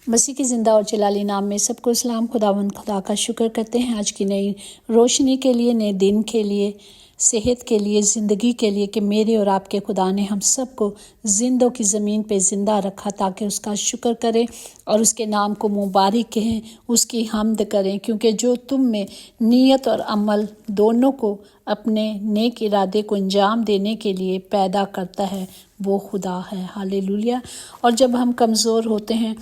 مسیح کے زندہ اور جلالی نام میں سب کو اسلام۔ خداوند خدا کا شکر کرتے ہیں آج کی نئی روشنی کے لیے، نئے دن کے لیے، صحت کے لیے، زندگی کے لیے، کہ میرے اور آپ کے خدا نے ہم سب کو زندوں کی زمین پہ زندہ رکھا تاکہ اس کا شکر کریں اور اس کے نام کو مبارک کہیں، اس کی حمد کریں، کیونکہ جو تم میں نیت اور عمل دونوں کو اپنے نیک ارادے کو انجام دینے کے لیے پیدا کرتا ہے وہ خدا ہے۔ ہاللیلویا۔ اور جب ہم کمزور ہوتے ہیں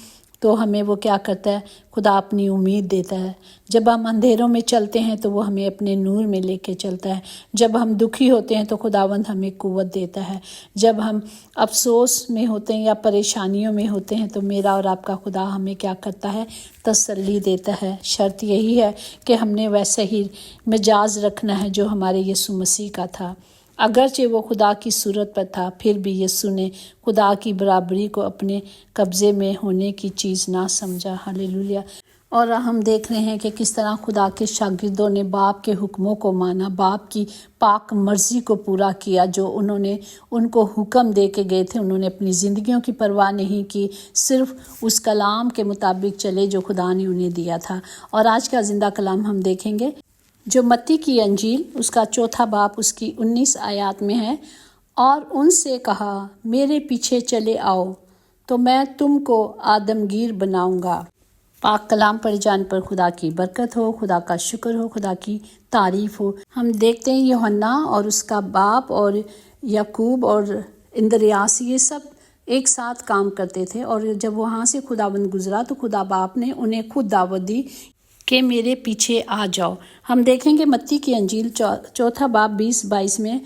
تو ہمیں وہ کیا کرتا ہے؟ خدا اپنی امید دیتا ہے۔ جب ہم اندھیروں میں چلتے ہیں تو وہ ہمیں اپنے نور میں لے کے چلتا ہے۔ جب ہم دکھی ہوتے ہیں تو خداوند ہمیں قوت دیتا ہے۔ جب ہم افسوس میں ہوتے ہیں یا پریشانیوں میں ہوتے ہیں تو میرا اور آپ کا خدا ہمیں کیا کرتا ہے؟ تسلی دیتا ہے۔ شرط یہی ہے کہ ہم نے ویسا ہی مزاج رکھنا ہے جو ہمارے یسوع مسیح کا تھا۔ اگرچہ وہ خدا کی صورت پر تھا، پھر بھی یسوع نے خدا کی برابری کو اپنے قبضے میں ہونے کی چیز نہ سمجھا۔ ہاللیلویا۔ اور ہم دیکھ رہے ہیں کہ کس طرح خدا کے شاگردوں نے باپ کے حکموں کو مانا، باپ کی پاک مرضی کو پورا کیا جو انہوں نے ان کو حکم دے کے گئے تھے۔ انہوں نے اپنی زندگیوں کی پرواہ نہیں کی، صرف اس کلام کے مطابق چلے جو خدا نے انہیں دیا تھا۔ اور آج کا زندہ کلام ہم دیکھیں گے جو متی کی انجیل اس کا 4 باب اس کی 19 آیات میں ہے۔ اور ان سے کہا، میرے پیچھے چلے آؤ تو میں تم کو آدمگیر بناؤں گا۔ پاک کلام پڑھ جان پر خدا کی برکت ہو، خدا کا شکر ہو، خدا کی تعریف ہو۔ ہم دیکھتے ہیں یوحنا اور اس کا باپ اور یعقوب اور اندریاس یہ سب ایک ساتھ کام کرتے تھے، اور جب وہاں سے خداوند گزرا تو خدا باپ نے انہیں خود دعوت دی کہ میرے پیچھے آ جاؤ۔ ہم دیکھیں گے متی کی انجیل 4 باب 20-22 میں،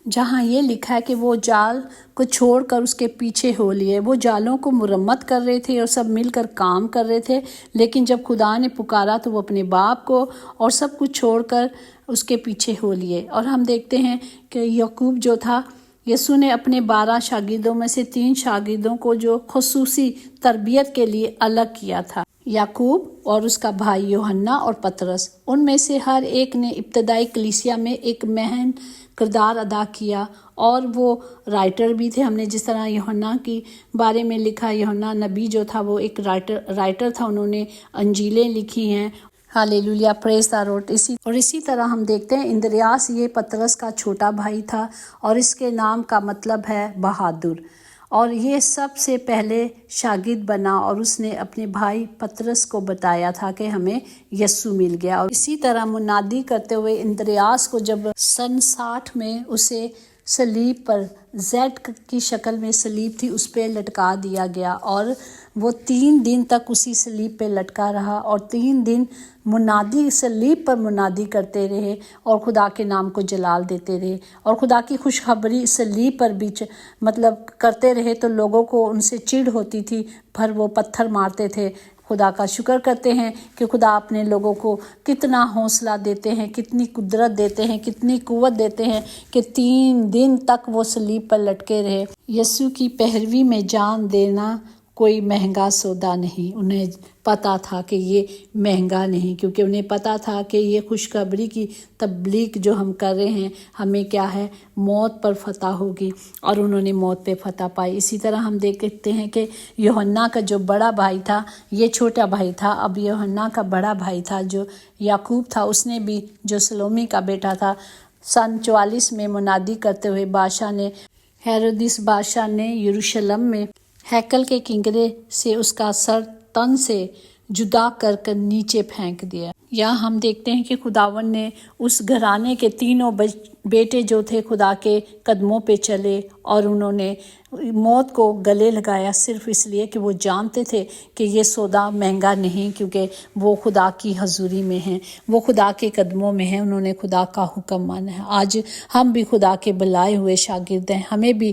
جہاں یہ لکھا ہے کہ وہ جال کو چھوڑ کر اس کے پیچھے ہو لیے۔ وہ جالوں کو مرمت کر رہے تھے اور سب مل کر کام کر رہے تھے، لیکن جب خدا نے پکارا تو وہ اپنے باپ کو اور سب کچھ چھوڑ کر اس کے پیچھے ہو لیے۔ اور ہم دیکھتے ہیں کہ یعقوب جو تھا، یسوع نے اپنے 12 شاگردوں میں سے 3 شاگردوں کو جو خصوصی تربیت کے لیے الگ کیا تھا، یعقوب اور اس کا بھائی یوحنا اور پطرس۔ ان میں سے ہر ایک نے ابتدائی کلیسیا میں ایک اہم کردار ادا کیا، اور وہ رائٹر بھی تھے۔ ہم نے جس طرح یوحنا کی بارے میں لکھا، یوحنا نبی جو تھا وہ ایک رائٹر تھا، انہوں نے انجیلیں لکھی ہیں۔ ہاللیلویا، پریز دی لارڈ۔ اسی طرح ہم دیکھتے ہیں اندریاس یہ پطرس کا چھوٹا بھائی تھا، اور اس کے نام کا مطلب ہے بہادر، اور یہ سب سے پہلے شاگرد بنا، اور اس نے اپنے بھائی پطرس کو بتایا تھا کہ ہمیں یسوع مل گیا۔ اور اسی طرح منادی کرتے ہوئے اندریاس کو جب سن 60 میں اسے صلیب پر زیڈ کی شکل میں صلیب تھی اس پہ لٹکا دیا گیا، اور وہ 3 دن تک اسی صلیب پہ لٹکا رہا، اور 3 دن منادی صلیب پر منادی کرتے رہے اور خدا کے نام کو جلال دیتے رہے، اور خدا کی خوشخبری صلیب پر بھی کرتے رہے تو لوگوں کو ان سے چڑ ہوتی تھی، پر وہ پتھر مارتے تھے۔ خدا کا شکر کرتے ہیں کہ خدا اپنے لوگوں کو کتنا حوصلہ دیتے ہیں، کتنی قدرت دیتے ہیں، کتنی قوت دیتے ہیں کہ 3 دن تک وہ صلیب پر لٹکے رہے۔ یسوع کی پیروی میں جان دینا کوئی مہنگا سودا نہیں۔ انہیں پتا تھا کہ یہ مہنگا نہیں، کیونکہ انہیں پتا تھا کہ یہ خوشخبری کی تبلیغ جو ہم کر رہے ہیں ہمیں کیا ہے؟ موت پر فتح ہوگی، اور انہوں نے موت پہ فتح پائی۔ اسی طرح ہم دیکھتے ہیں کہ یوحنا کا جو بڑا بھائی تھا، یہ چھوٹا بھائی تھا، اب یوحنا کا بڑا بھائی تھا جو یعقوب تھا، اس نے بھی جو سلومی کا بیٹا تھا، سن 44 میں منادی کرتے ہوئے ہیرودیس بادشاہ نے یروشلم میں ہیکل کے کنگرے سے اس کا سر تن سے جدا کر نیچے پھینک دیا۔ یہاں ہم دیکھتے ہیں کہ خداوند نے اس گھرانے کے 3 بیٹے جو تھے خدا کے قدموں پہ چلے، اور انہوں نے موت کو گلے لگایا صرف اس لیے کہ وہ جانتے تھے کہ یہ سودا مہنگا نہیں، کیونکہ وہ خدا کی حضوری میں ہیں، وہ خدا کے قدموں میں ہیں، انہوں نے خدا کا حکم مانا ہے۔ آج ہم بھی خدا کے بلائے ہوئے شاگرد ہیں، ہمیں بھی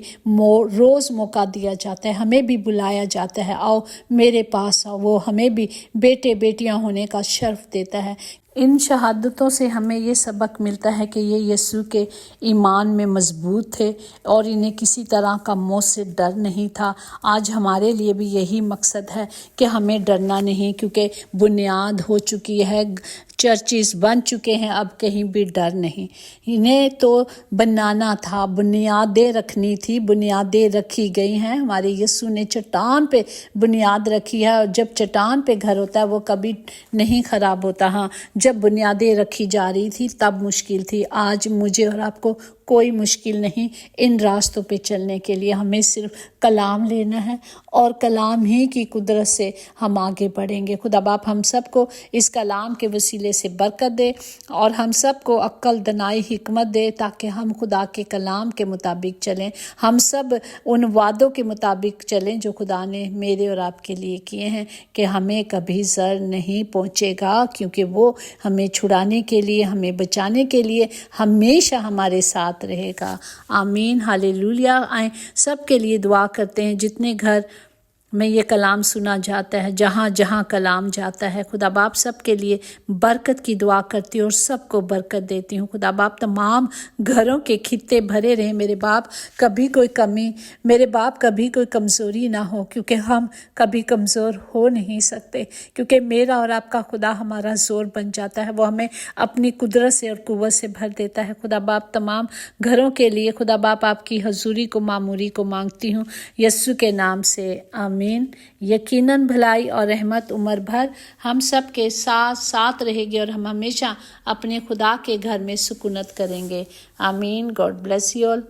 روز موقع دیا جاتا ہے، ہمیں بھی بلایا جاتا ہے، آؤ میرے پاس آؤ۔ وہ ہمیں بھی بیٹے بیٹیاں ہونے کا شرف دیتا ہے۔ ان شہادتوں سے ہمیں یہ سبق ملتا ہے کہ یہ یسوع کے ایمان میں مضبوط تھے، اور انہیں کسی طرح کا موت سے ڈر نہیں تھا۔ آج ہمارے لیے بھی یہی مقصد ہے کہ ہمیں ڈرنا نہیں، کیونکہ بنیاد ہو چکی ہے، چرچز بن چکے ہیں، اب کہیں بھی ڈر نہیں۔ انہیں تو بنانا تھا، بنیادیں رکھنی تھی، بنیادیں رکھی گئی ہیں۔ ہمارے یسوع نے چٹان پہ بنیاد رکھی ہے، اور جب چٹان پہ گھر ہوتا ہے وہ کبھی نہیں خراب ہوتا۔ ہاں، جب بنیادیں رکھی جا رہی تھی تب مشکل تھی، آج مجھے اور آپ کو کوئی مشکل نہیں ان راستوں پہ چلنے کے لیے۔ ہمیں صرف کلام لینا ہے اور کلام ہی کی قدرت سے ہم آگے بڑھیں گے۔ خدا باپ ہم سب کو اس کلام کے وسیلے سے برکت دے، اور ہم سب کو عقل، دانائی، حکمت دے، تاکہ ہم خدا کے کلام کے مطابق چلیں، ہم سب ان وعدوں کے مطابق چلیں جو خدا نے میرے اور آپ کے لیے کیے ہیں، کہ ہمیں کبھی ضر نہیں پہنچے گا، کیونکہ وہ ہمیں چھڑانے کے لیے، ہمیں بچانے کے لیے ہمیشہ ہمارے ساتھ رہے گا۔ آمین، ہالےلویا۔ آئیں سب کے لیے دعا کرتے ہیں، جتنے گھر میں یہ کلام سنا جاتا ہے، جہاں جہاں کلام جاتا ہے، خدا باپ سب کے لیے برکت کی دعا کرتی ہوں اور سب کو برکت دیتی ہوں۔ خدا باپ تمام گھروں کے خطے بھرے رہیں، میرے باپ کبھی کوئی کمی، میرے باپ کبھی کوئی کمزوری نہ ہو، کیونکہ ہم کبھی کمزور ہو نہیں سکتے، کیونکہ میرا اور آپ کا خدا ہمارا زور بن جاتا ہے، وہ ہمیں اپنی قدرت سے اور قوت سے بھر دیتا ہے۔ خدا باپ تمام گھروں کے لیے خدا باپ آپ کی حضوری کو، معموری کو مانگتی ہوں یسوع کے نام سے، آمین۔ یقیناً بھلائی اور رحمت عمر بھر ہم سب کے ساتھ رہے گی، اور ہم ہمیشہ اپنے خدا کے گھر میں سکونت کریں گے۔ آمین۔ God bless you all.